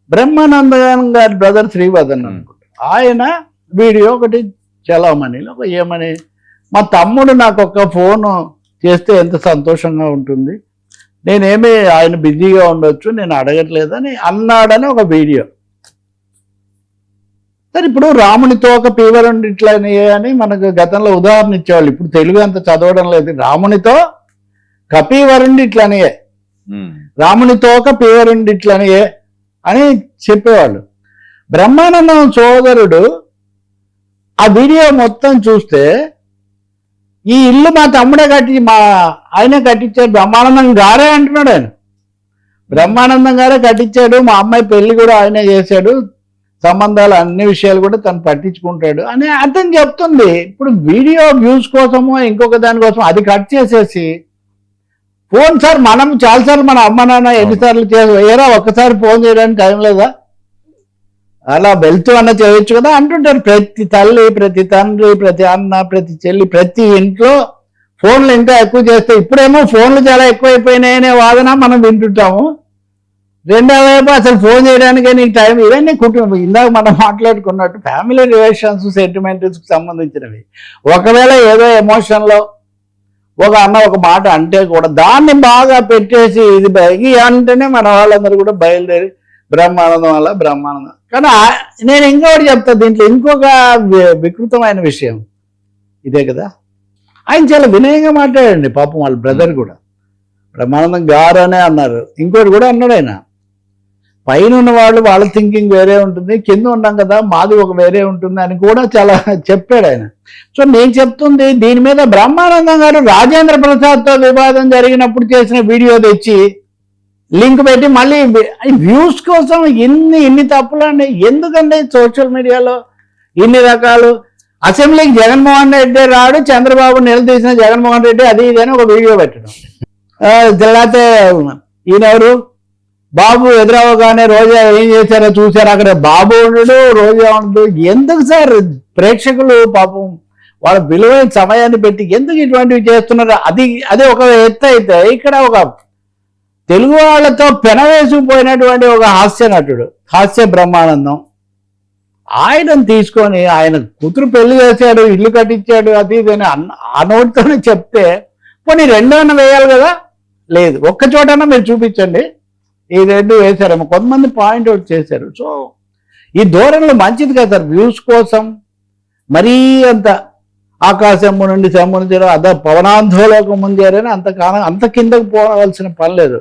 బ్రహ్మానందం గారి బ్రదర్ శ్రీవర్ధన్ అనుకుంటా, ఆయన వీడియో ఒకటి చలవమణిలో ఏమని, మా తమ్ముడు నాకు ఒక ఫోను చేస్తే ఎంత సంతోషంగా ఉంటుంది, నేనేమి ఆయన బిజీగా ఉండొచ్చు, నేను అడగట్లేదని అన్నాడని ఒక వీడియో. సరే, ఇప్పుడు రామునితో ఒక పీవరుండి ఇట్లని అని మనకు గతంలో ఉదాహరణ ఇచ్చేవాళ్ళు. ఇప్పుడు తెలుగు అంత చదవడం లేదు. రామునితో కపీవరుండి ఇట్లనియే, రామునితో ఒక పీవరుండి ఇట్లనియే అని చెప్పేవాళ్ళు. బ్రహ్మానందం సోదరుడు ఆ వీడియో మొత్తం చూస్తే ఈ ఇల్లు మా తమ్ముడే ఆయనే కట్టించాడు, బ్రహ్మానందం గారే అంటున్నాడు. ఆయన బ్రహ్మానందం గారే కట్టించాడు, మా అమ్మాయి పెళ్లి కూడా ఆయనే చేశాడు, సంబంధాలు అన్ని విషయాలు కూడా తను పట్టించుకుంటాడు అని అతను చెప్తుంది. ఇప్పుడు వీడియో వ్యూస్ కోసమో ఇంకొక దానికోసం అది కట్ చేసేసి ఫోన్ సార్, మనం చాలాసార్లు మన అమ్మ నాన్న ఎన్నిసార్లు వేరా ఒక్కసారి ఫోన్ చేయడానికి టైం లేదా, అలా వెళ్తూ అన్న చేయొచ్చు కదా అంటుంటారు. ప్రతి తల్లి, ప్రతి తండ్రి, ప్రతి అన్న, ప్రతి చెల్లి, ప్రతి ఇంట్లో ఫోన్లు ఇంకా ఎక్కువ చేస్తే, ఇప్పుడేమో ఫోన్లు చాలా ఎక్కువైపోయినాయనే వాదన మనం వింటుంటాము. రెండో వైపు అసలు ఫోన్ చేయడానికే నీకు టైం, ఇవన్నీ కుటుంబం ఇందాక మనం మాట్లాడుకున్నట్టు ఫ్యామిలీ రిలేషన్స్, సెంటిమెంట్స్కి సంబంధించినవి. ఒకవేళ ఏదో ఎమోషన్లో ఒక అన్న ఒక మాట అంటే కూడా దాన్ని బాగా పెట్టేసి ఇది అంటేనే మన వాళ్ళందరూ కూడా బయలుదేరి బ్రహ్మానందం వల్ల బ్రహ్మానందం. కానీ నేను ఇంకొకటి చెప్తా, దీంట్లో ఇంకొక వికృతమైన విషయం ఇదే కదా, ఆయన చాలా వినయంగా మాట్లాడండి పాపం. వాళ్ళ బ్రదర్ కూడా బ్రహ్మానందం గారు అనే అన్నారు, ఇంకోటి కూడా అన్నాడు ఆయన, పైన ఉన్న వాళ్ళు వాళ్ళ థింకింగ్ వేరే ఉంటుంది, కింద ఉన్నాం కదా మాది ఒక వేరే ఉంటుంది అని కూడా చాలా చెప్పాడు ఆయన. సో నేను చెప్తుంది దీని మీద, బ్రహ్మానందం గారు రాజేంద్ర ప్రసాద్తో వివాదం జరిగినప్పుడు చేసిన వీడియో తెచ్చి లింక్ పెట్టి మళ్ళీ వ్యూస్ కోసం ఇన్ని తప్పులు అండి. ఎందుకంటే సోషల్ మీడియాలో ఇన్ని రకాలు, అసెంబ్లీకి జగన్మోహన్ రెడ్డి రాడు, చంద్రబాబు నిలదీసిన జగన్మోహన్ రెడ్డి అది ఇది అని ఒక వీడియో పెట్టడం, లేకపోతే ఈయనెవరు బాబు ఎదురవగానే రోజా ఏం చేశారో చూశారు, అక్కడ బాబు ఉండడు రోజా ఉండదు. ఎందుకు సార్ ప్రేక్షకులు పాపం వాళ్ళ విలువైన సమయాన్ని పెట్టి ఎందుకు ఇటువంటివి చేస్తున్నారు? అది ఒక ఎత్తు అయితే, ఇక్కడ ఒక తెలుగు వాళ్ళతో పెనవేసుకుపోయినటువంటి ఒక హాస్య నటుడు, హాస్య బ్రహ్మానందం, ఆయనను తీసుకొని ఆయన కూతురు పెళ్లి చేశాడు, ఇల్లు కట్టించాడు, అది ఇది అని ఆ నోటితోనే చెప్తే పోనీ రెండో అన్న వేయాలి కదా, లేదు ఒక్క చోటన్నా మీరు చూపించండి ఈ రెండు వేశారేమో, కొంతమంది పాయింట్ అవుట్ చేశారు. సో ఈ ధోరణిలో మంచిది కదా సార్, వ్యూస్ కోసం మరీ అంత ఆకాశం నుండి శంభు నుంచి అద పవనాంధోలోకం ముందేరని అంత కిందకు పోవాల్సిన పని లేదు.